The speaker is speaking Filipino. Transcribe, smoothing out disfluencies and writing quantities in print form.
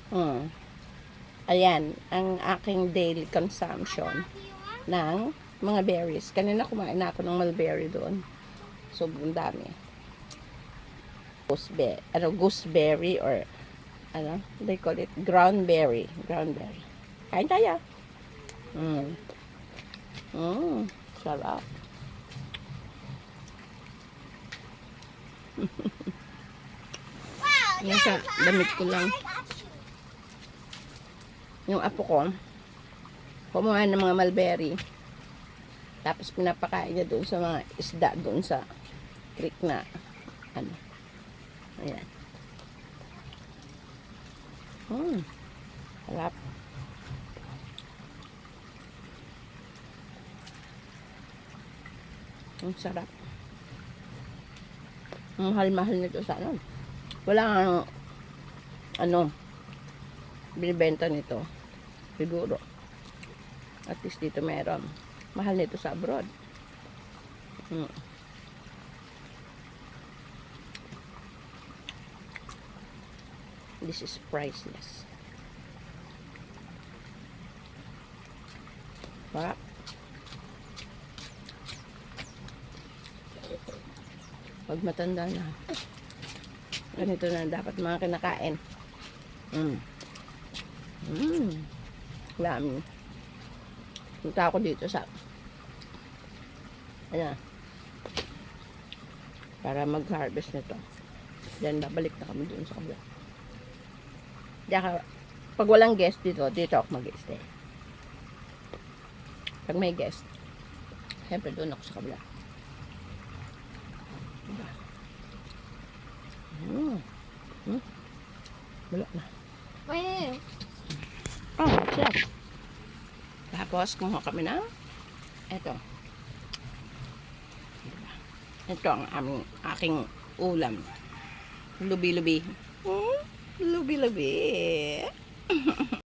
Mm. Ayan, ang aking daily consumption ng mga berries. Kanina kumain na ako ng mulberry doon. Sobrang dami. Gooseberry or ano, they call it groundberry. Groundberry. Kain tayo. Mm. Sarap. Nasa damit ko lang. Yung apo ko, kumuha ng mga mulberry. Tapos pinapakain niya doon sa mga isda doon sa creek na ano. Ayan. Sarap. Ang sarap. Ang mahal-mahal nito sa ano. Wala ano binibenta nito. Siguro. At least dito meron. Mahal nito sa abroad. This is priceless. Sarap. Pag matanda na, ganito na dapat mga kinakain. Dami. Punta ako dito sa ayan, para mag-harvest nito. Then babalik na kami dun sa kabila. Pag walang guest dito ako mag-stay. Pag may guest, siyempre doon ako sa kabila. Diba? Wala na. Sarap. Tapos kumuha kami ng eto. Diba? Ito ang aking ulam. Lubi-lubi. Lubi-lubi.